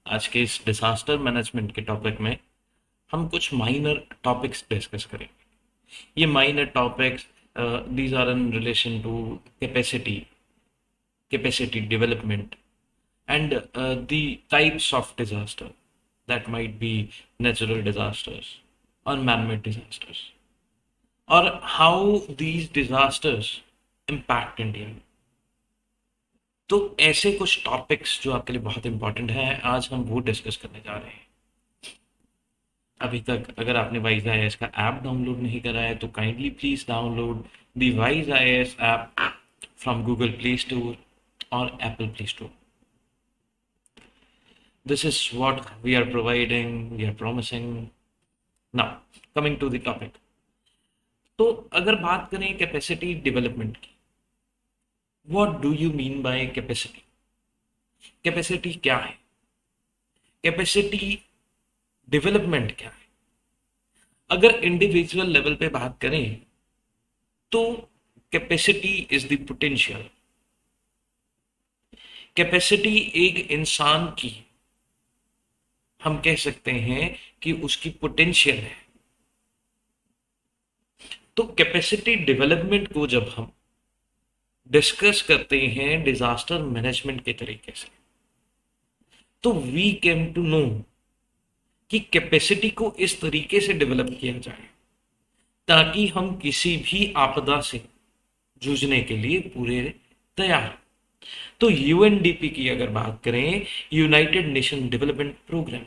आज के इस डिजास्टर मैनेजमेंट के टॉपिक में हम कुछ माइनर टॉपिक्स डिस्कस करेंगे। ये minor topics these are in relation to capacity capacity development and the types of disaster that might be natural disasters or man-made disasters, or how these disasters impact India। तो ऐसे कुछ topics जो आपके लिए बहुत important हैं, आज हम वो डिस्कस करने जा रहे हैं। अभी तक अगर आपने वाइज आईएएस का ऐप डाउनलोड नहीं करा है तो kindly please download the Wise IAS app from Google Play Store और Apple Play Store. This is what we are providing, we are promising. Now, coming to the topic. तो अगर बात करें कैपेसिटी डेवलपमेंट की, what do you mean by capacity? Capacity क्या है? Capacity development क्या है? अगर इंडिविजुअल लेवल पे बात करें तो capacity is the potential. Capacity एक इंसान की, हम कह सकते हैं कि उसकी पोटेंशियल है। तो कैपेसिटी डेवलपमेंट को जब हम डिस्कस करते हैं डिजास्टर मैनेजमेंट के तरीके से, तो वी केम टू नो कि कैपेसिटी को इस तरीके से डेवलप किया जाए ताकि हम किसी भी आपदा से जूझने के लिए पूरे तैयार। तो यूएनडीपी की अगर बात करें, यूनाइटेड नेशन डेवलपमेंट प्रोग्राम,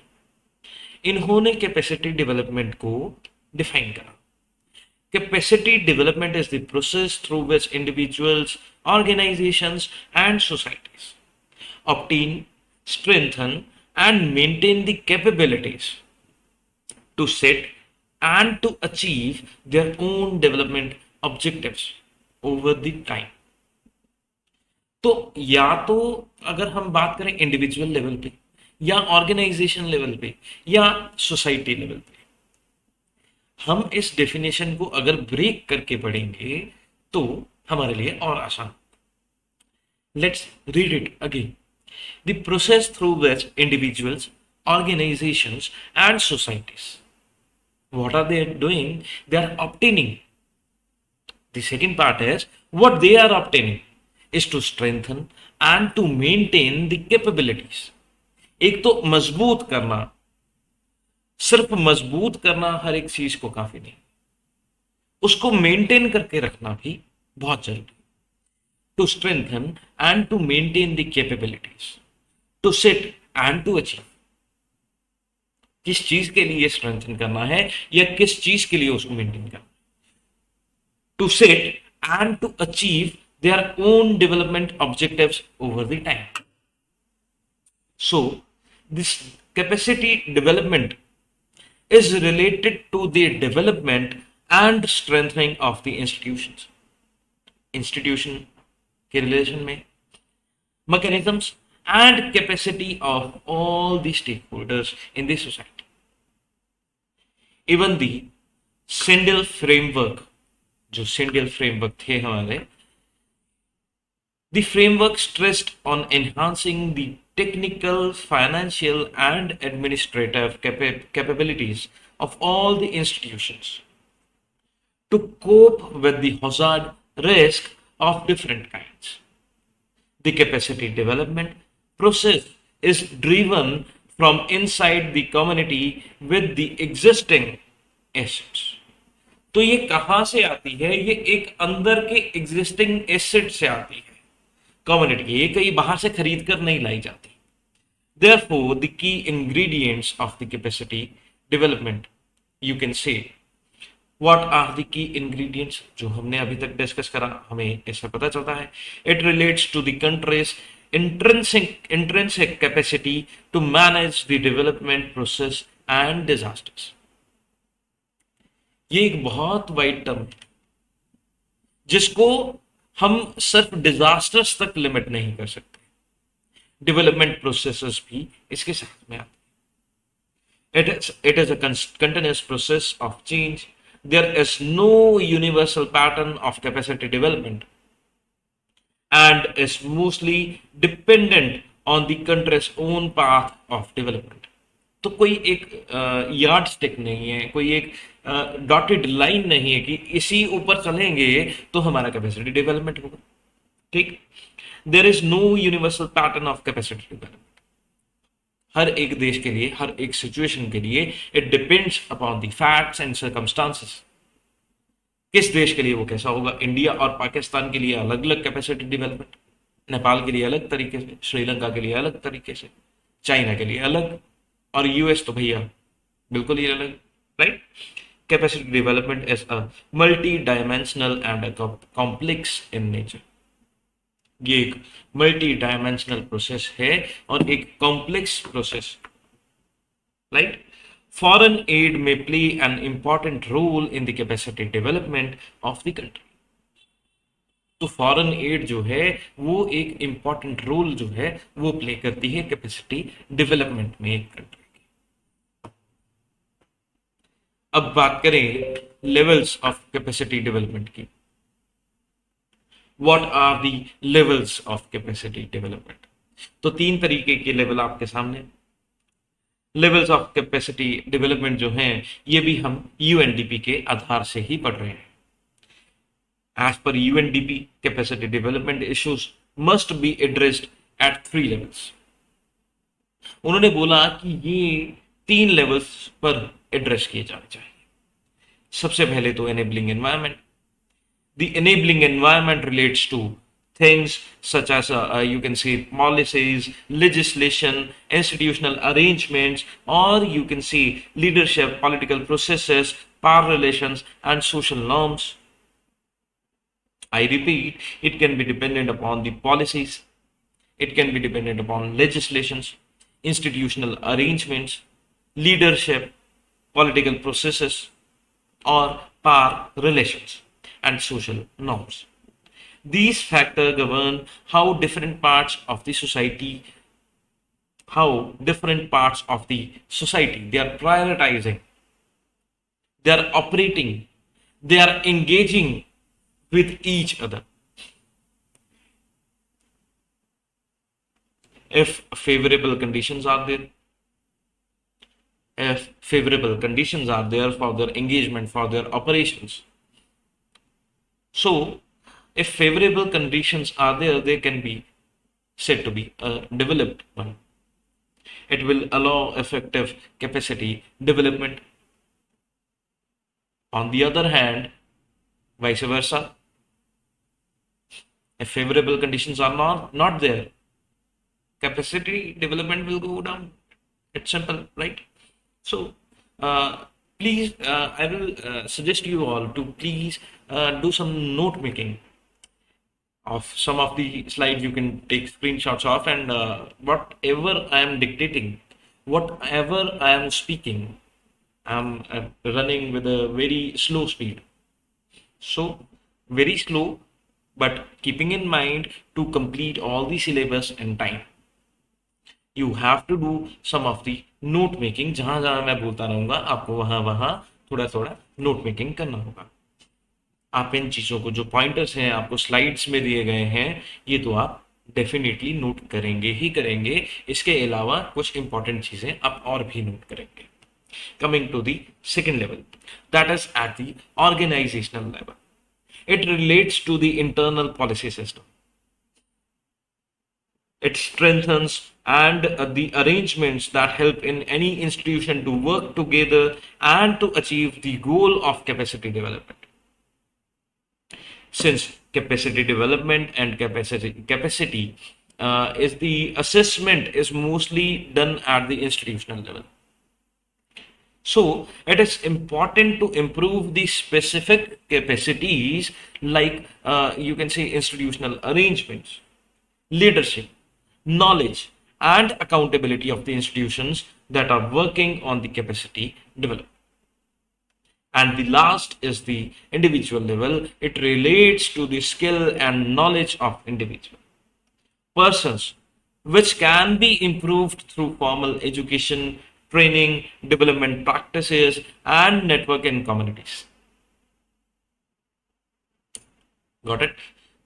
इन्होंने कैपेसिटी डेवलपमेंट को डिफाइन करा। Capacity development is the process through which individuals, organisations and societies obtain, strengthen and maintain the capabilities to set and to achieve their own development objectives over the time। तो या तो अगर हम बात करें individual level पे या organisation level पे या सोसाइटी लेवल पे, हम इस डेफिनेशन को अगर ब्रेक करके पढ़ेंगे तो हमारे लिए और आसान। Let's read it again. The process through which individuals, organisations and societies, what are they doing? They are obtaining. The second part is what they are obtaining is to strengthen and to maintain the capabilities। एक तो मजबूत करना, सिर्फ मजबूत करना हर एक चीज को काफी नहीं, उसको मेंटेन करके रखना भी बहुत जरूरी। To strengthen and to maintain the capabilities, to set and to achieve. किस चीज के लिए स्ट्रेंथन करना है या किस चीज के लिए उसको मेंटेन करना। To set and to achieve their own development objectives over the time। So this capacity development is related to the development and strengthening of the institutions। institution के relation में mechanisms and capacity of all the stakeholders in the society। even the Sindel framework, जो Sindel framework थे हमारे, the framework stressed on enhancing the technical, financial and administrative capabilities of all the institutions to cope with the hazard risk of different kinds। The capacity development process is driven from inside the community with the existing assets। तो ये कहां से आती है? ये एक अंदर के एग्जिस्टिंग एसेट से आती है कम्युनिटी की, ये कहीं बाहर से खरीद कर नहीं लाई जाती। Therefore, the key ingredients of the capacity development, you can say, what are the key ingredients? जो हमने अभी तक डिस्कस करा, हमें ऐसा पता चलता है, it relates to the country's intrinsic capacity to manage the development process and disasters। ये एक बहुत वाइड टर्म है जिसको हम सिर्फ डिजास्टर्स तक लिमिट नहीं कर सकते, डेवलपमेंट प्रोसेसेस भी इसके साथ में आते हैं। It is a continuous process of change. There is no universal pattern of capacity development and is mostly dependent on the country's own path of development. तो कोई एक यार्ड स्टिक नहीं है, कोई एक डॉटेड लाइन नहीं है कि इसी ऊपर चलेंगे तो हमारा कैपेसिटी डेवलपमेंट होगा। ठीक। There is no universal pattern of capacity development. हर एक देश के लिए, हर एक सिचुएशन के लिए it depends upon the facts and circumstances. किस देश के लिए वो कैसा होगा। इंडिया और पाकिस्तान के लिए अलग अलग कैपेसिटी डेवलपमेंट, नेपाल के लिए अलग तरीके से, श्रीलंका के लिए अलग तरीके से, चाइना के लिए अलग, और यूएस तो भैया बिल्कुल ही अलग। Right. Capacity development is a multi dimensional and complex in nature. ये एक मल्टी डायमेंशनल प्रोसेस है और एक complex process. Right. Foreign aid may play an important role in the capacity development of the country। तो foreign add जो है वो एक इंपॉर्टेंट रोल जो है वो प्ले करती है कैपेसिटी डेवलपमेंट में एक कंट्री की। अब बात करें लेवल्स ऑफ कैपेसिटी डेवलपमेंट की। What are the levels of capacity development. तो तीन तरीके के लेवल आपके सामने। लेवल्स ऑफ कैपेसिटी डेवलपमेंट जो हैं ये भी हम यूएनडीपी के आधार से ही पढ़ रहे हैं। As per UNDP capacity development issues must be addressed at 3 levels. उन्होंने बोला कि ये 3 लेवल्स पर एड्रेस किए जाने चाहिए। सबसे पहले तो enabling environment. The enabling environment relates to things such as you can say policies, legislation, institutional arrangements, or you can see leadership, political processes, power relations, and social norms. I repeat, it can be dependent upon the policies, it can be dependent upon legislations, institutional arrangements, leadership, political processes, or power relations and social norms. These factors govern how different parts of the society, they are prioritizing, they are operating, they are engaging with each other. If favorable conditions are there, for their engagement, for their operations. So, if favorable conditions are there, they can be said to be a developed one. It will allow effective capacity development. On the other hand, vice versa, if favorable conditions are not there, capacity development will go down. It's simple, right? So, please, I will suggest you all to please do some note making of some of the slides. You can take screenshots of, and whatever I am dictating, whatever I am speaking, I'm running with a very slow speed. So, very slow, but keeping in mind to complete all the syllabus in time. You have to do some of the note making। जहां जहां मैं बोलता रहूंगा आपको वहां वहां थोड़ा थोड़ा नोट मेकिंग करना होगा। आप इन चीजों को, जो पॉइंटर्स हैं आपको स्लाइड्स में दिए गए हैं, ये तो आप डेफिनेटली नोट करेंगे ही करेंगे। इसके अलावा कुछ इंपॉर्टेंट चीजें आप और भी नोट करेंगे। Coming to the second level, that is at the organisational level. It relates to the internal policy system. It strengthens and the arrangements that help in any institution to work together and to achieve the goal of capacity development. Since capacity development and capacity is the assessment is mostly done at the institutional level. So it is important to improve the specific capacities like you can say institutional arrangements, leadership, knowledge, and accountability of the institutions that are working on the capacity development. And the last is the individual level. It relates to the skill and knowledge of individual persons, which can be improved through formal education, training, development practices, and network in communities. Got it?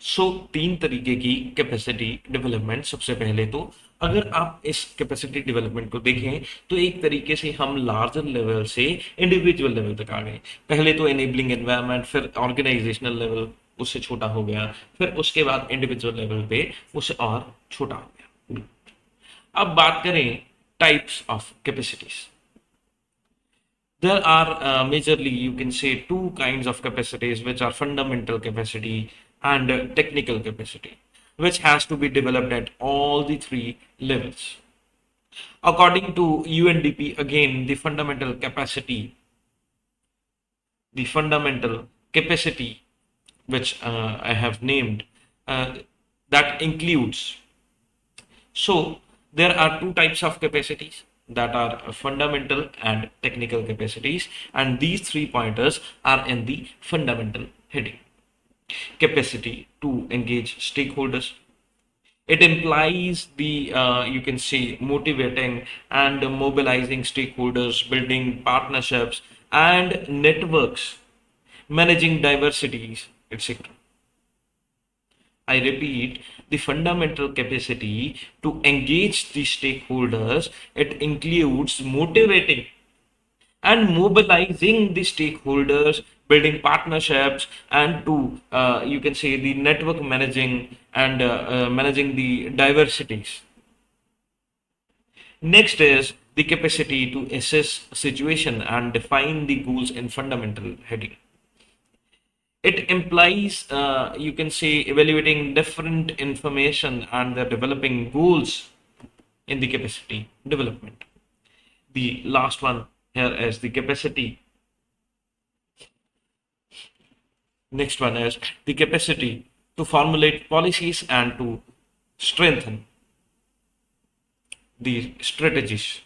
सो 3 तरीके की capacity development. सबसे पहले तो अगर आप इस capacity development को देखें तो एक तरीके से हम लार्जर लेवल से इंडिविजुअल लेवल तक आ गए। पहले तो एनेबलिंग एनवायरनमेंट, फिर ऑर्गेनाइजेशनल लेवल, उससे छोटा हो गया, फिर उसके बाद इंडिविजुअल लेवल पे उससे और छोटा हो गया। अब बात करें types of capacities. There are majorly, you can say, two kinds of capacities, which are fundamental capacity and technical capacity, which has to be developed at all the three levels. According to UNDP, again, the fundamental capacity, which I have named, uh, that includes. So there are two types of capacities, that are fundamental and technical capacities, and these three pointers are in the fundamental heading. Capacity to engage stakeholders. It implies the, you can say, motivating and mobilizing stakeholders, building partnerships and networks, managing diversities, etc. I repeat, the fundamental capacity to engage the stakeholders, it includes motivating and mobilizing the stakeholders, building partnerships, and to, you can say, the network managing and managing the diversities. Next is the capacity to assess a situation and define the goals in fundamental heading. It implies, you can say, evaluating different information and developing goals in the capacity development. The last one here is the capacity. Next one is the capacity to formulate policies and to strengthen the strategies.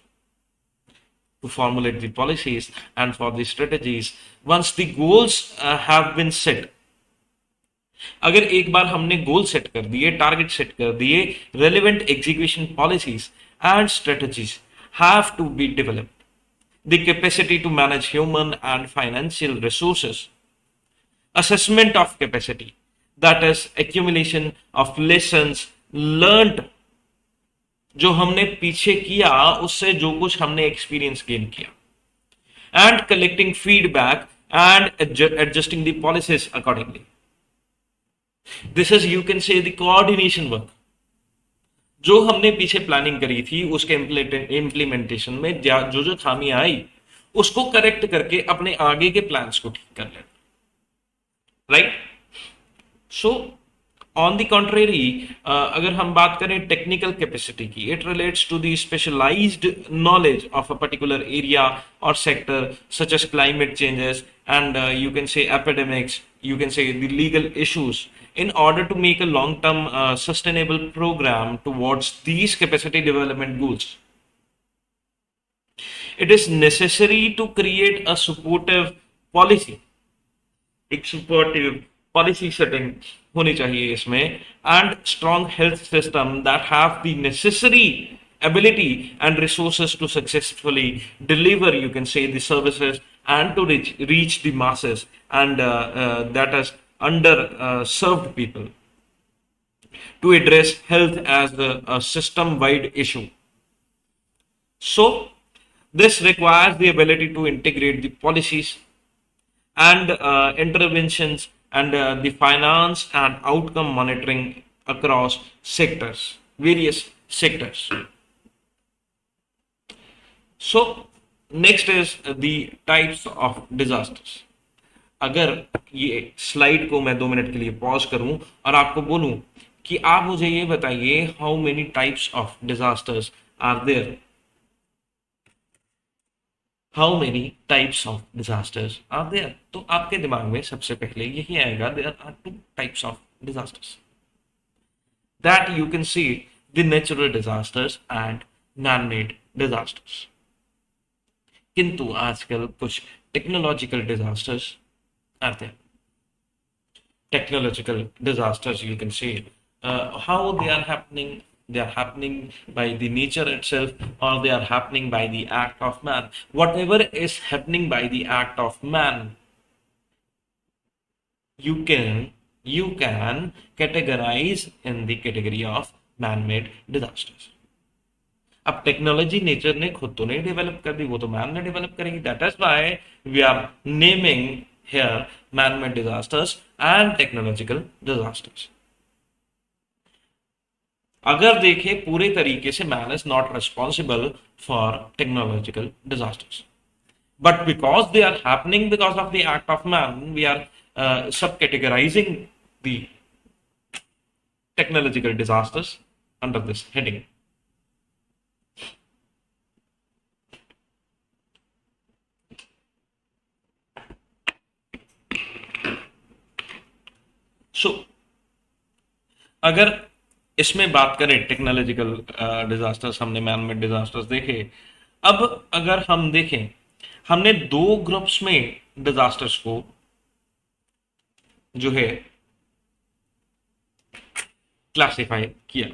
To formulate the policies and for the strategies, once the goals have been set, अगर एक बार हमने goal set कर दिए, target set कर दिए, relevant execution policies and strategies have to be developed. The capacity to manage human and financial resources, assessment of capacity, that is accumulation of lessons learned, जो हमने पीछे किया उससे जो कुछ हमने एक्सपीरियंस गेन किया, and collecting feedback and adjusting the policies accordingly. This is, you can से, द कोऑर्डिनेशन वर्क। जो हमने पीछे प्लानिंग करी थी उसके इम्प्लीमेंटेशन में जो जो खामियां आई उसको करेक्ट करके अपने आगे के प्लान्स को ठीक कर लेना, right. So on the contrary, अगर हम बात करें टेक्निकल कैपेसिटी की, it relates to the specialised knowledge of a particular area और sector, such as climate changes and you can say epidemics, you can say the legal issues, in order to make a long term sustainable program towards these capacity development goals. It is necessary to create a supportive policy, एक supportive policy setting होनी चाहिए इसमें, and strong health system that have the necessary ability and resources to successfully deliver, you can say, the services and to reach the masses and that is under served people, to address health as a system wide issue. So this requires the ability to integrate the policies and interventions and the finance and outcome monitoring across sectors, various sectors. So next is the types of disasters. अगर ये slide को मैं 2 minute के लिए pause करूं और आपको बोलूं कि आप मुझे ये बताइए, how many types of disasters are there, how many types of disasters are there, तो आपके दिमाग में सबसे पहले यही आएगा, there are 2 types of disasters, that you can see the natural disasters and man made disasters. किंतु आजकल कुछ टेक्नोलॉजिकल डिजास्टर्स आते हैं। Technological disasters, you can say, how they are happening. They are happening by the nature itself, or they are happening by the act of man. Whatever is happening by the act of man, you can categorize in the category of man-made disasters. अब technology nature ने खुद तो नहीं develop कर दी, वो तो man ने develop करेगी। That is why we are naming here man made disasters and technological disasters. अगर देखें पूरे तरीके से, man is not responsible for technological disasters, but because they are happening because of the act of man, we are subcategorizing the technological disasters under this heading. So अगर इसमें बात करें technological disasters, हमने मैन मेड डिजास्टर्स देखे। अब अगर हम देखें, हमने दो ग्रुप्स में डिजास्टर्स को जो है क्लासिफाई किया।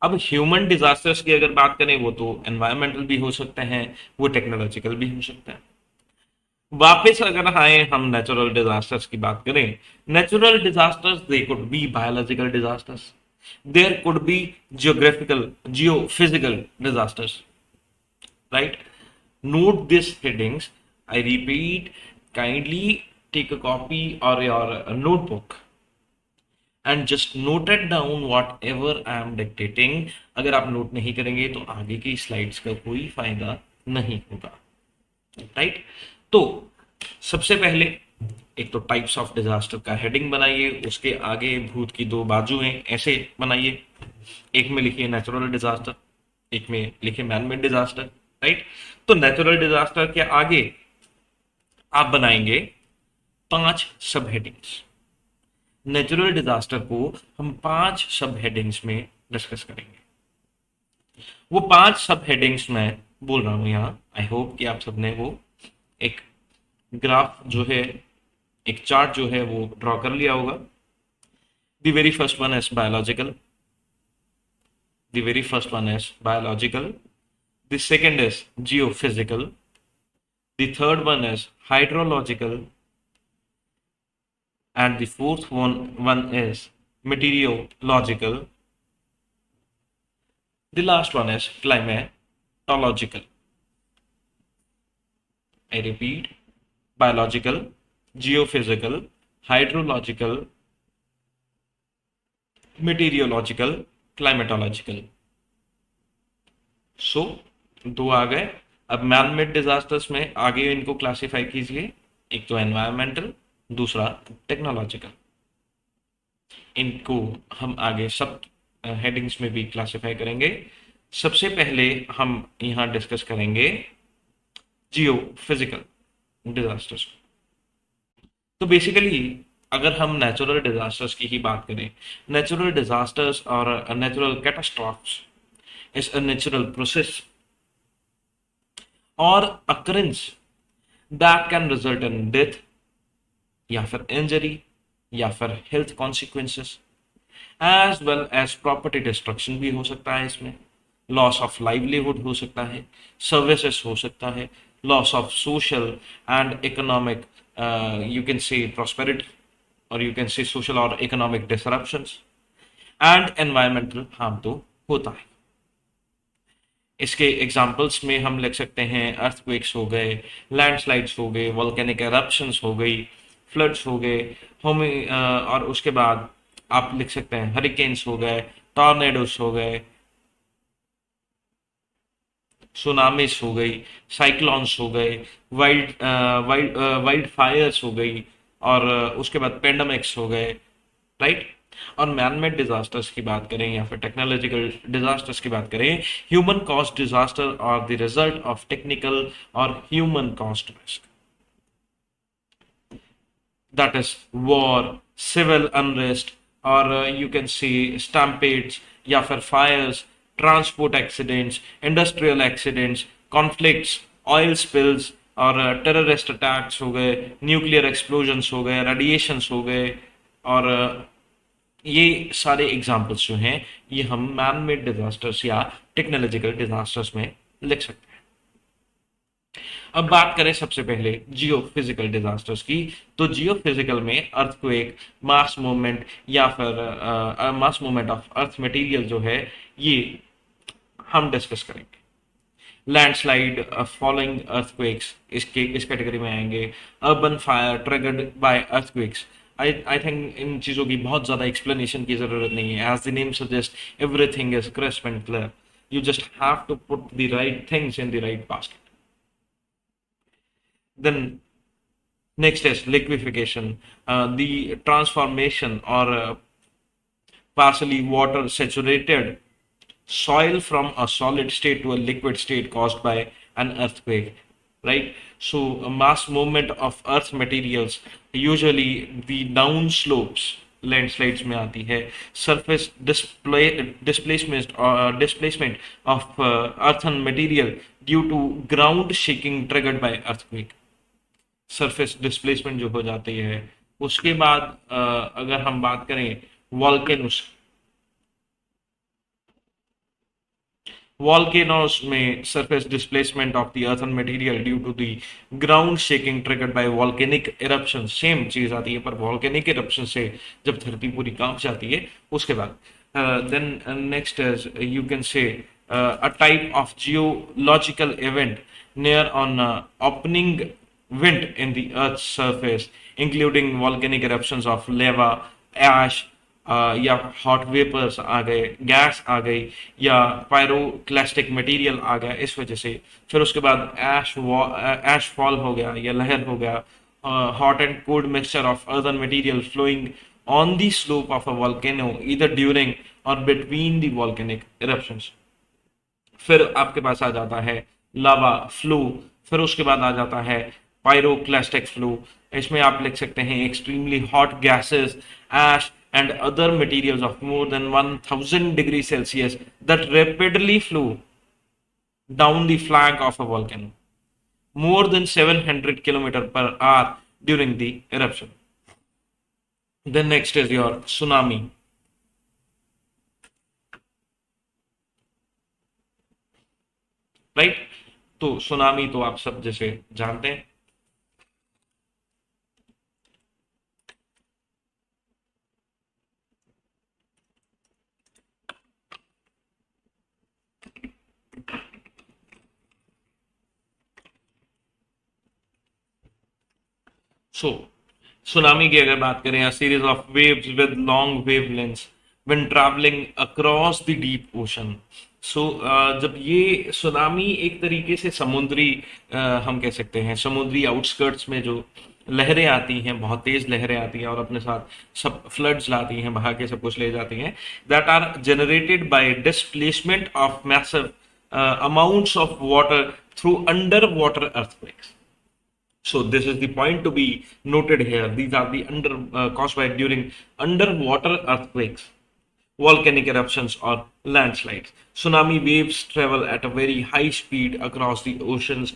अब ह्यूमन डिजास्टर्स की अगर बात करें, वो तो एनवायरमेंटल भी हो सकते हैं, वो टेक्नोलॉजिकल भी हो सकते हैं। वापस अगर आए हम नेचुरल डिजास्टर्स की बात करें, natural disasters they could be biological disasters, there could be geographical geophysical disasters, right? Note these headings. I repeat, kindly take a copy or your notebook and just note it down whatever I am dictating. अगर आप note नहीं करेंगे तो आगे की slides का कोई फायदा नहीं होगा, राइट? तो सबसे पहले एक तो टाइप्स ऑफ डिजास्टर का हेडिंग बनाइए, उसके आगे भूत की दो बाजुएं ऐसे बनाइए। एक में लिखिए नेचुरल डिजास्टर, एक में लिखिए मैन मेड डिजास्टर, राइट? तो नेचुरल डिजास्टर के आगे आप बनाएंगे 5 सब हेडिंग्स। नेचुरल डिजास्टर को हम 5 सब हेडिंग्स में डिस्कस करेंगे। वो 5 सब हेडिंग्स मैं बोल रहा हूं यहां। आई होप कि आप सबने वो एक ग्राफ जो है, एक चार्ट जो है वो ड्रॉ कर लिया होगा। The very first one is biological, the very first one is biological, the second is geophysical, the third one is hydrological, and the fourth one is meteorological. The last one is climatological. I repeat, biological, geophysical, hydrological, meteorological, climatological. So दो आ गए। अब man made disasters में आगे इनको classify कीजिए, एक तो environmental, दूसरा टेक्नोलॉजिकल। इनको हम आगे सब हेडिंग्स में भी क्लासिफाई करेंगे। सबसे पहले हम यहां डिस्कस करेंगे जियो फिजिकल डिजास्टर्स। तो बेसिकली अगर हम नेचुरल डिजास्टर्स की ही बात करें, नेचुरल डिजास्टर्स और natural catastrophes is a natural process और occurrence that can result in death या फिर इंजरी या फिर health consequences, as well as property destruction भी हो सकता है इसमें, लॉस ऑफ लाइवलीहुड हो सकता है, सर्विसेज हो सकता है, loss of social and economic, you can से प्रॉस्पेरिटी, और यू कैन से सोशल और economic disruptions, and environmental harm तो होता है। इसके एग्जाम्पल्स में हम लिख सकते हैं अर्थक्वेक्स हो गए, लैंडस्लाइड्स हो गए, वॉल्केनिक एरप्शंस हो गई, फ्लड्स हो गए, और उसके बाद आप लिख सकते हैं हरिकेन्स हो गए, टॉर्नेडोस हो गए, सुनामीस हो गई, साइक्लोन्स हो गए, वाइल्ड फायर्स हो गई, और उसके बाद पेंडेमिक्स हो गए, राइट? और मैनमेड डिजास्टर्स की बात करें या फिर टेक्नोलॉजिकल डिजास्टर्स की बात करें, ह्यूमन कॉज्ड डिजास्टर और द रिजल्ट ऑफ टेक्निकल और human caused risk, that is war, civil unrest, or you can see stampedes या फिर fires, transport accidents, industrial accidents, conflicts, oil spills, और टेररिस्ट अटैक्स हो गए, न्यूक्लियर एक्सप्लोजन्स हो गए, radiations हो गए, और ये सारे एग्जांपल्स जो हैं ये हम मैन मेड डिजास्टर्स या टेक्नोलॉजिकल डिजास्टर्स में लिख सकते हैं। अब बात करें सबसे पहले जियो फिजिकल डिजास्टर्स की, तो जियो फिजिकल में अर्थक्वेक, मास मूवमेंट या फिर mass movement of earth material जो है ये हम डिस्कस करेंगे। लैंडस्लाइड, फॉलोइंग अर्थक्वेक्स इस कैटेगरी में आएंगे। Urban fire triggered by earthquakes, I think इन चीज़ों की बहुत ज़्यादा एक्सप्लेनेशन की ज़रूरत नहीं है। As the name suggest, everything is crisp and clear, you just have to put the right things in the right basket. Then next is liquefaction, the transformation or partially water saturated soil from a solid state to a liquid state caused by an earthquake, right? So a mass movement of earth materials, usually the down slopes landslides में आती है, surface displacement of earthen material due to ground shaking triggered by earthquake. Surface displacement जो हो जाती है, उसके बाद अगर हम बात करें वॉल्केनोस, volcanoes में surface displacement of the earthen material due to the ground shaking triggered by volcanic eruption, same चीज आती है पर volcanic eruption से जब धरती पूरी कांप जाती है उसके बाद। then next is you can say a type of geological event near on opening wind in the earth's surface, including volcanic eruptions of lava, ash, या हॉट वेपर्स आ गए, गैस आ गई, या पायरोक्लास्टिक मटेरियल आ गया इस वजह से। फिर उसके बाद ऐश फॉल हो गया या लहर हो गया, hot and cold mixture of other material flowing on the slope of a volcano either during or between the volcanic eruptions. फिर आपके पास आ जाता है लावा फ्लो, फिर उसके बाद आ जाता है पायरोक्लास्टिक फ्लो। इसमें आप लिख सकते हैं extremely hot gases, ash and other materials of more than 1000 degrees Celsius that rapidly flew down the flank of a volcano more than 700 km per hour during the eruption. Then next is your tsunami, right? तो tsunami तो आप सब जैसे जानते हैं। सो tsunami की अगर बात करें, series of waves with long wavelengths when travelling across the deep ocean. So जब ये सुनामी एक तरीके से समुद्री हम कह सकते हैं समुद्री आउटस्कर्ट्स में जो लहरें आती हैं, बहुत तेज लहरें आती हैं और अपने साथ सब फ्लड्स लाती हैं, बहा के सब कुछ ले जाती हैं, that are generated by displacement of massive amounts of water through underwater earthquakes. So this is the point to be noted here. These are the caused by during underwater earthquakes, volcanic eruptions, or landslides. Tsunami waves travel at a very high speed across the oceans,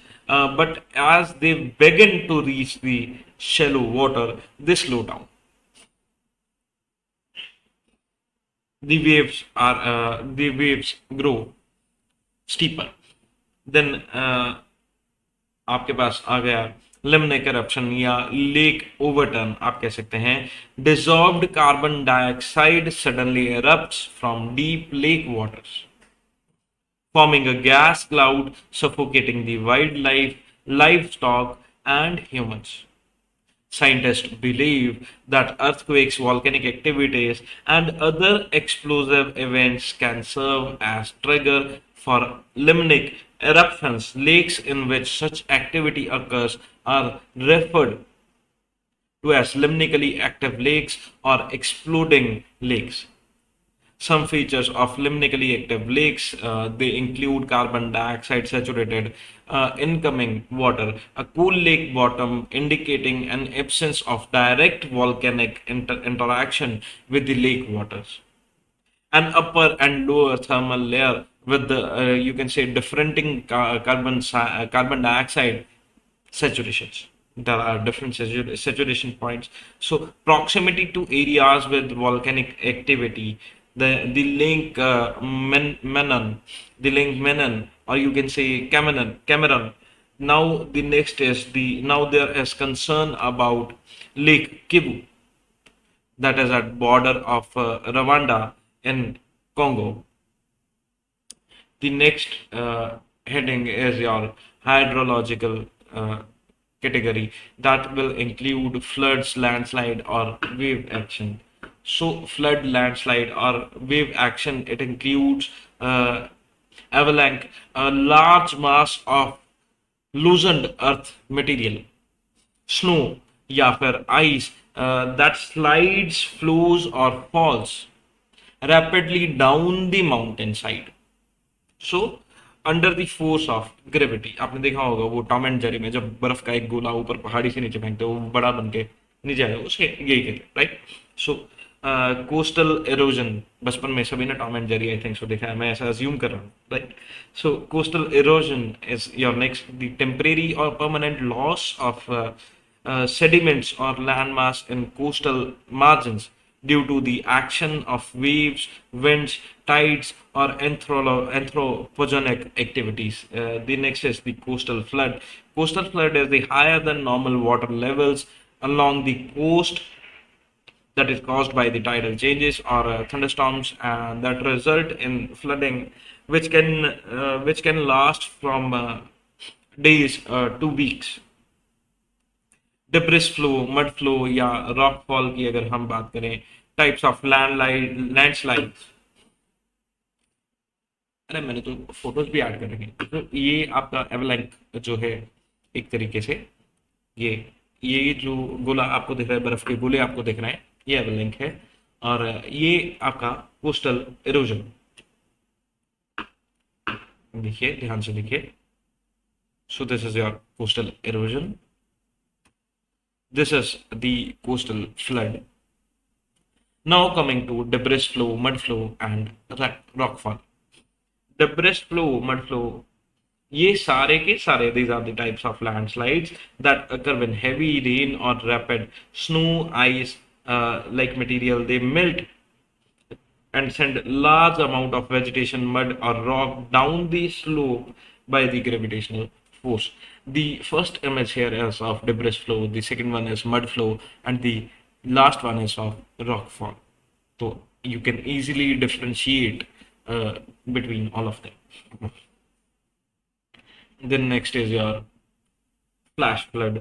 but as they begin to reach the shallow water, they slow down. The waves grow steeper. Then आपके पास आ गया limnic eruption या lake overturn आप कह सकते हैं। Dissolved carbon dioxide suddenly erupts from deep lake waters, forming a gas cloud suffocating the wildlife, livestock, and humans. Scientists believe that earthquakes, volcanic activities, and other explosive events can serve as trigger for limnic eruptions. Lakes in which such activity occurs are referred to as limnically active lakes or exploding lakes. Some features of limnically active lakes, they include carbon dioxide saturated incoming water, a cool lake bottom indicating an absence of direct volcanic interaction with the lake waters, an upper and lower thermal layer with the you can say differentiating carbon dioxide saturations. There are different saturation points. So proximity to areas with volcanic activity, the link Menon, the link Menon, or you can say Cameron. Now the next is now there is concern about Lake Kivu, that is at border of Rwanda in Congo. The next heading is your hydrological category that will include floods, landslide, or wave action. So, flood, landslide, or wave action, it includes avalanche, a large mass of loosened earth material, snow या फिर ice that slides, flows, or falls rapidly down the mountainside. So under the force of gravity, आपने देखा होगा वो Tom and Jerry में जब बर्फ का एक गोला ऊपर पहाड़ी से नीचे फेंकते वो बड़ा बन के नीचे आएगा, उसके यही कहते हैं, राइट? सो कोस्टल एरोजन, बचपन में सभी ने Tom and Jerry I think so देखा है, मैं ऐसा अज्यूम कर रहा हूँ, right? So coastal erosion is your next, the temporary और permanent loss of sediments or landmass in coastal margins due to the action of waves, winds, tides, or anthropogenic activities. The next is the coastal flood. Coastal flood is the higher than normal water levels along the coast that is caused by the tidal changes or thunderstorms and that result in flooding, which can last from days to weeks. Debris flow, mud flow या rock fall की अगर हम बात करें, types of landslide, अरे मैंने तो photos भी ऐड कर रखे हैं। तो ये आपका एवलैंक जो है, एक तरीके से ये ये जो गोला आपको दिख रहा है, बर्फ के गोले आपको दिख रहे हैं, ये एवलैंक है। और ये आपका कोस्टल इरोजन, देखिए ध्यान से देखिए। So this is your coastal erosion, this is the coastal flood. Now coming to debris flow, mud flow and rockfall. Debris flow, mud flow, ये सारे के सारे these are the types of landslides that occur when heavy rain or rapid snow, ice like material, they melt and send large amount of vegetation, mud or rock down the slope by the gravitational force. The first image here is of debris flow, the second one is mud flow, and the last one is of rock fall. So you can easily differentiate between all of them. Then next is your flash flood.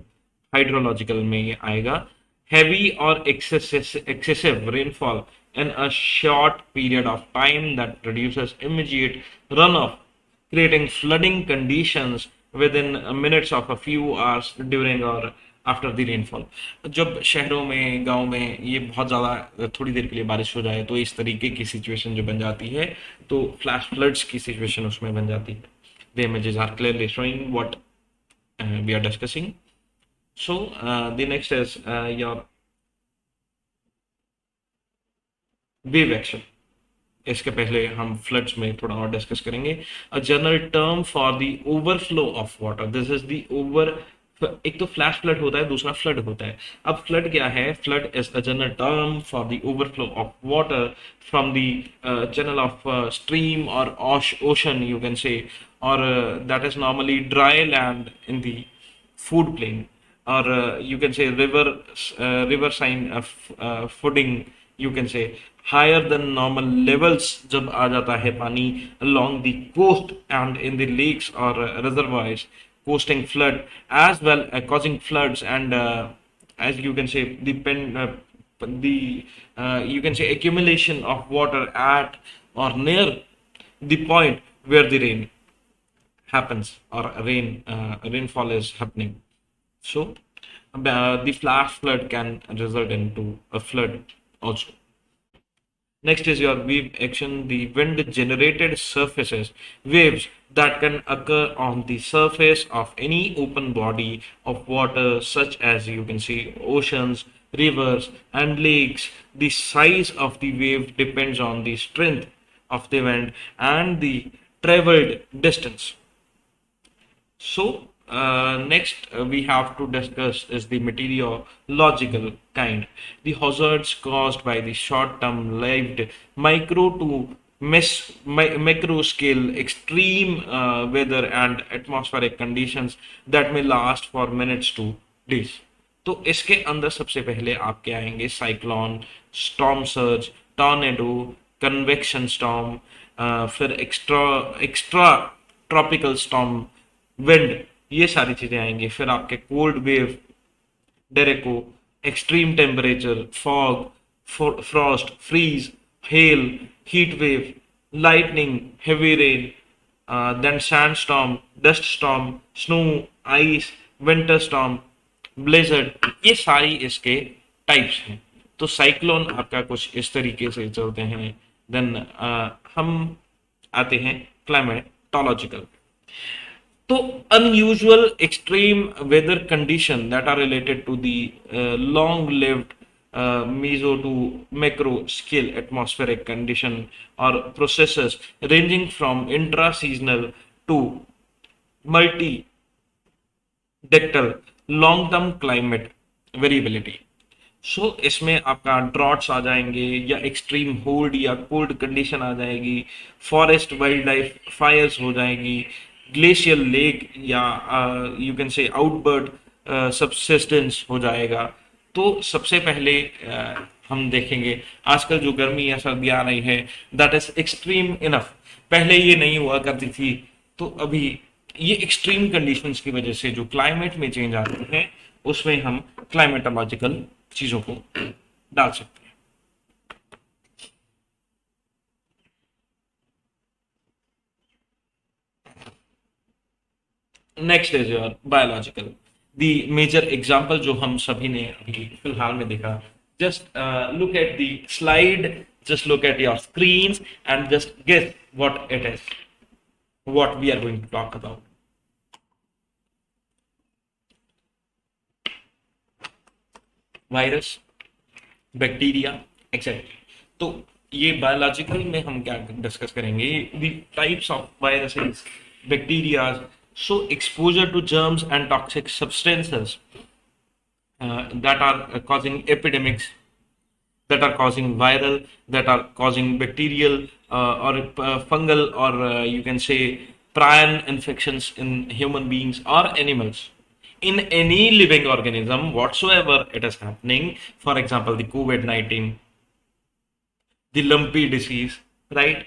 Hydrological में ये आएगा, heavy or excessive rainfall in a short period of time that produces immediate runoff, creating flooding conditions within minutes of a few hours during or after the rainfall. जब शहरों में, गांव में ये बहुत ज़्यादा थोड़ी देर के लिए बारिश हो जाए तो इस तरीके की सिचुएशन जो बन जाती है, तो फ्लैश फ्लड्स की सिचुएशन उसमें बन जाती है। The images are clearly showing what we are discussing. So the next is your wave action. इसके पहले हम फ्लड्स में थोड़ा और डिस्कस करेंगे। A general term for the overflow of water, this is the over, एक तो फ्लैश फ्लड होता है, दूसरा फ्लड होता है। अब फ्लड क्या है? Flood is a general term for the overflow of water from the channel of stream और ओशन यू कैन से, और that is normally dry land in the food plain, or you can say river sign footing, you can say higher than normal levels जब आ जाता है पानी along the coast and in the lakes or reservoirs, coasting flood as well, causing floods and as you can say you can say accumulation of water at or near the point where the rain happens or rainfall is happening. So the flash flood can result into a flood also. Next is your wave action, the wind generated surfaces, waves that can occur on the surface of any open body of water, such as you can see oceans, rivers, and lakes. The size of the wave depends on the strength of the wind and the traveled distance. So, next we have to discuss is the meteorological kind. The hazards caused by the short-term lived micro to macro scale extreme weather and atmospheric conditions that may last for minutes to days. तो इसके अंदर सबसे पहले आपके आएंगे cyclone, storm surge, tornado, convection storm, फिर extra extra tropical storm, wind, ये सारी चीजें आएंगी। फिर आपके cold wave, derecho, extreme temperature, fog, frost, freeze, hail, heat wave, lightning, heavy rain, then sandstorm, dust storm, snow, ice, winter storm, blizzard, ये सारी इसके टाइप्स हैं। तो साइक्लोन आपका कुछ इस तरीके से चलते हैं। देन हम आते हैं क्लाइमेटोलॉजिकल। तो unusual extreme weather condition that are related to the long-lived meso to macro scale atmospheric condition or processes ranging from intra-seasonal to multi-decadal long-term climate variability। सो इसमें आपका ड्रॉट्स आ जाएंगे, या एक्सट्रीम होल्ड या cold condition आ जाएगी, forest wild life Fyers हो जाएगी, glacial lake या you can से आउटबर्ड सबसिस्टेंस हो जाएगा। तो सबसे पहले हम देखेंगे आजकल जो गर्मी या सर्दी आ रही है, दैट इज एक्सट्रीम इनफ। पहले ये नहीं हुआ करती थी, तो अभी ये एक्सट्रीम कंडीशंस की वजह से जो क्लाइमेट में चेंज आते हैं, उसमें हम क्लाइमेटोलॉजिकल चीजों को डाल सकते हैं। Next is your biological. The major example जो हम सभी ने अभी फिलहाल में देखा, just look at the slide, just look at your screen and just guess what it is, what we are going to talk about. Virus, bacteria, etcetera. तो ये बायोलॉजिकल में हम क्या डिस्कस करेंगे, the types of viruses, bacteria. So exposure to germs and toxic substances that are causing epidemics, that are causing viral, that are causing bacterial or fungal, or you can say prion infections in human beings or animals, in any living organism whatsoever it is happening. For example, the COVID-19, the lumpy disease, right?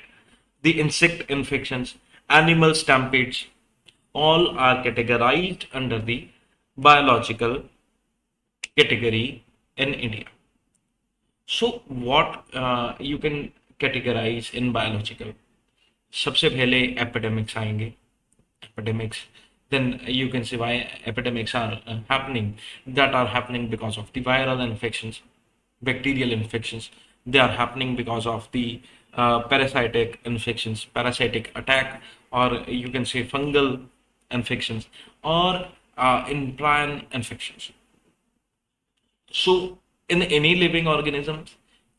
The insect infections, animal stampedes, all are categorized under the biological category in India. So, what you can categorize in biological? सबसे पहले epidemics आएंगे, epidemics. Then you can see why epidemics are happening. That are happening because of the viral infections, bacterial infections. They are happening because of the parasitic infections, parasitic attack, or you can say fungal infections, or in prion infections. So in any living organisms,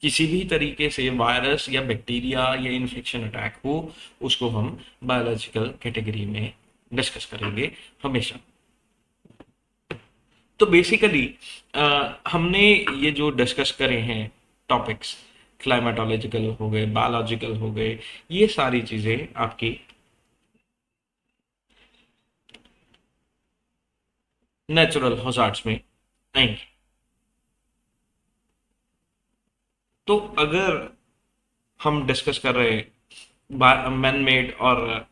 किसी भी तरीके से virus या bacteria या infection attack हो, उसको हम biological category में डिस्कस करेंगे हमेशा। तो बेसिकली हमने ये जो डिस्कस करे हैं टॉपिक्स, क्लाइमेटोलॉजिकल हो गए, बायोलॉजिकल हो गए, ये सारी चीजें आपकी नेचुरल हजार्ड्स में आएंगी। तो अगर हम डिस्कस कर रहे मैन मेड और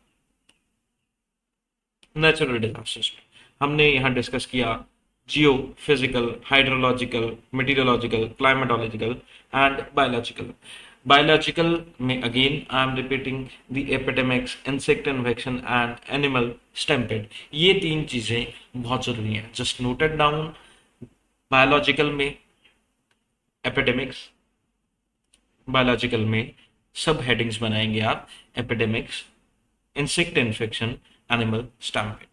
नेचुरल डिजास्टर्स में, हमने यहाँ डिस्कस किया geophysical, hydrological, meteorological, climatological and biological. Biological में again I am repeating the epidemics, insect infection and animal stampede. ये तीन चीजें बहुत जरूरी हैं, जस्ट नोटेड डाउन। बायोलॉजिकल में एपिडेमिक्स, बायोलॉजिकल में सब हेडिंग्स बनाएंगे आप, epidemics, insect infection, animal stampede.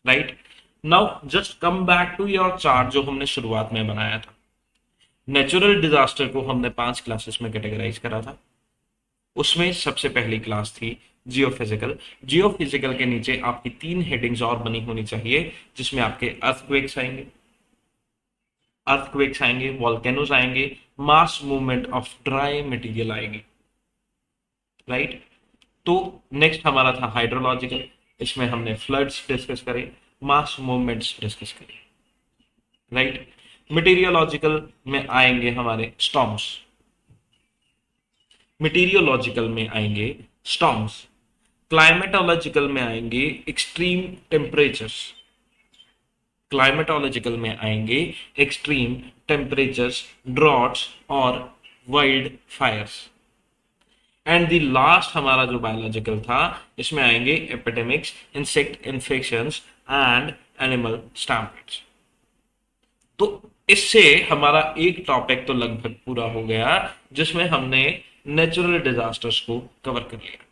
Right now just come back to your chart जो हमने शुरुआत में बनाया था। नेचुरल डिजास्टर को हमने 5 क्लासेस में कैटेगराइज करा था। उसमें सबसे पहली क्लास थी जियोफिजिकल। जियोफिजिकल के नीचे आपकी 3 हेडिंग्स और बनी होनी चाहिए, जिसमें आपके अर्थक्वेक्स आएंगे, अर्थक्वेक्स आएंगे, वॉल्केनोज आएंगे, मास मूवमेंट ऑफ ड्राई मटेरियल आएगी। राइट तो नेक्स्ट हमारा था हाइड्रोलॉजिकल। इसमें हमने फ्लड्स डिस्कस करे, मास मूवमेंट्स डिस्कस करे। राइट मटेरियोलॉजिकल में आएंगे हमारे स्टॉर्म्स, मीटीरियोलॉजिकल में आएंगे स्टॉर्म्स, क्लाइमेटोलॉजिकल में आएंगे एक्सट्रीम टेम्परेचर्स, क्लाइमेटोलॉजिकल में आएंगे एक्सट्रीम टेम्परेचर्स, ड्रॉट्स और wild fires. And the last हमारा जो बायोलॉजिकल था, इसमें आएंगे epidemics, insect infections and animal stampedes. तो इससे हमारा एक टॉपिक तो लगभग पूरा हो गया, जिसमें हमने नेचुरल डिजास्टर्स को कवर कर लिया।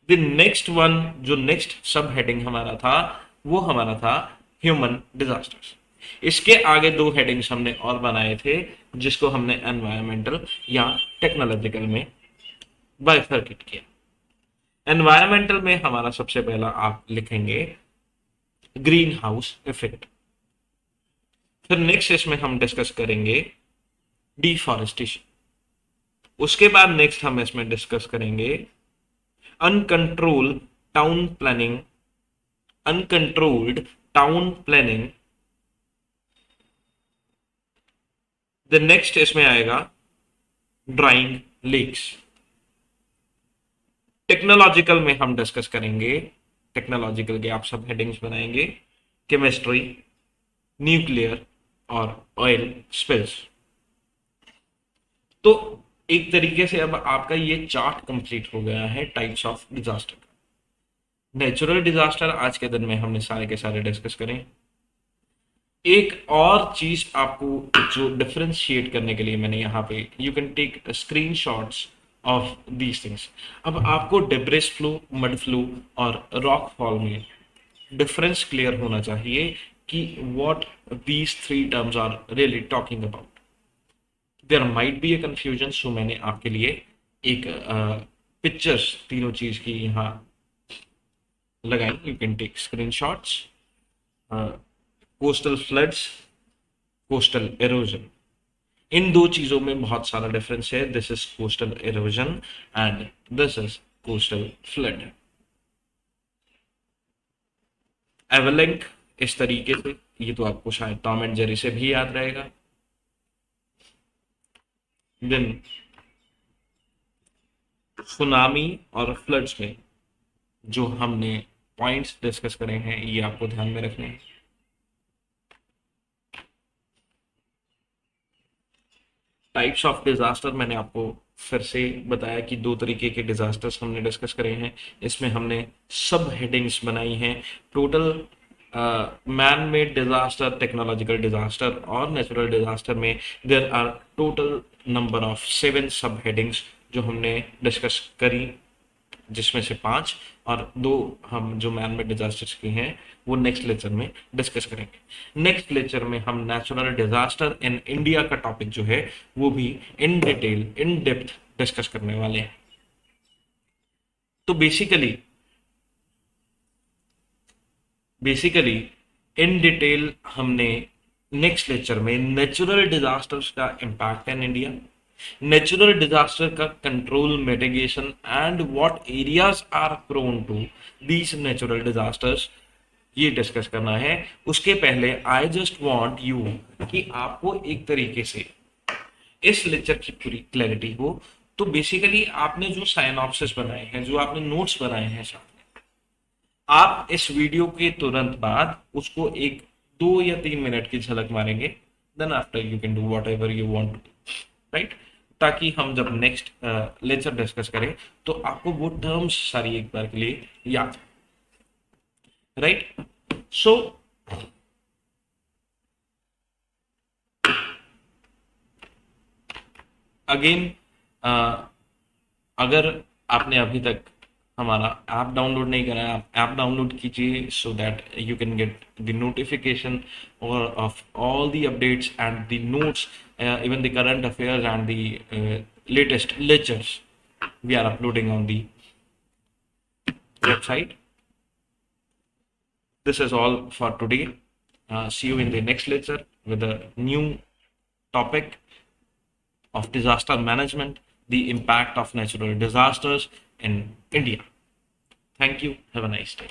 द नेक्स्ट वन, जो नेक्स्ट सब हेडिंग हमारा था, वो हमारा था ह्यूमन डिजास्टर्स। इसके आगे दो हेडिंग्स हमने और बनाए थे, जिसको हमने एनवायरमेंटल या टेक्नोलॉजिकल में बाइफरकेट किया। एनवायरमेंटल में हमारा सबसे पहला आप लिखेंगे ग्रीन हाउस इफेक्ट। फिर नेक्स्ट इसमें हम डिस्कस करेंगे डिफॉरेस्टेशन। उसके बाद नेक्स्ट हम इसमें डिस्कस करेंगे uncontrolled town planning, uncontrolled town planning. The next इसमें आएगा ड्राइंग लेक्स। टेक्नोलॉजिकल में हम डिस्कस करेंगे, टेक्नोलॉजिकल के आप सब हेडिंग्स बनाएंगे केमिस्ट्री, न्यूक्लियर और ऑयल स्पिल्स। तो एक तरीके से अब आपका ये चार्ट कंप्लीट हो गया है टाइप्स ऑफ डिजास्टर का। नेचुरल डिजास्टर आज के दिन में हमने सारे के सारे डिस्कस करें। एक और चीज आपको जो डिफरेंशिएट करने के लिए मैंने यहाँ पे, you can take screenshots of these things. अब आपको डेब्रिस फ्लो, मड फ्लो और रॉक फॉल में डिफरेंस क्लियर होना चाहिए कि what these three terms are really talking about. There might be a confusion, so मैंने आपके लिए एक पिक्चर्स तीनों चीज की यहाँ लगाई। You can take screenshots. Coastal floods, coastal erosion, इन दो चीजों में बहुत सारा डिफरेंस है। This is coastal erosion and this is coastal flood. Avalanche इस तरीके से, ये तो आपको शायद टॉम एंड जेरी से भी याद रहेगा। देन सुनामी और फ्लड्स में जो हमने पॉइंट्स डिस्कस करे हैं, ये आपको ध्यान में रखने हैं। टाइप्स ऑफ डिजास्टर मैंने आपको फिर से बताया कि दो तरीके के डिजास्टर्स हमने डिस्कस करे हैं। इसमें हमने सब हेडिंग्स बनाई हैं। Total man made disaster, technological disaster और नेचुरल डिजास्टर में there are total number of 7 सब हेडिंग्स जो हमने डिस्कस करी, जिसमें से 5 और 2 हम जो मैन मेड डिजास्टर्स की हैं वो नेक्स्ट लेक्चर में डिस्कस करेंगे। नेक्स्ट लेक्चर में हम नेचुरल डिजास्टर इन इंडिया का टॉपिक जो है वो भी in detail, in depth discuss करने वाले हैं। तो बेसिकली इन डिटेल हमने नेक्स्ट लेक्चर में नेचुरल डिजास्टर्स का impact in India, natural disaster का control, mitigation and what areas are prone to these natural disasters, ये डिस्कस करना है। उसके पहले आई जस्ट वांट यू कि आपको एक तरीके से इस लेक्चर की पूरी क्लैरिटी हो। तो बेसिकली आपने जो साइनॉप्सिस बनाए हैं, जो आपने नोट्स बनाए हैं साथ में, आप इस वीडियो के तुरंत बाद उसको एक 2 या 3 मिनट की झलक मारेंगे। Then after you can do whatever you want to do, right? ताकि हम जब नेक्स्ट लेक्चर डिस्कस करें तो आपको वो टर्म्स सारी एक बार के लिए याद है, राइट? सो अगेन, अगर आपने अभी तक हमारा ऐप डाउनलोड नहीं करा है, आप ऐप डाउनलोड कीजिए so that you can get the notification और of all the updates and the notes, even the current affairs and the latest lectures we are uploading on the website. This is all for today. See you in the next lecture with a new topic of disaster management, the impact of natural disasters in India. Thank you. Have a nice day.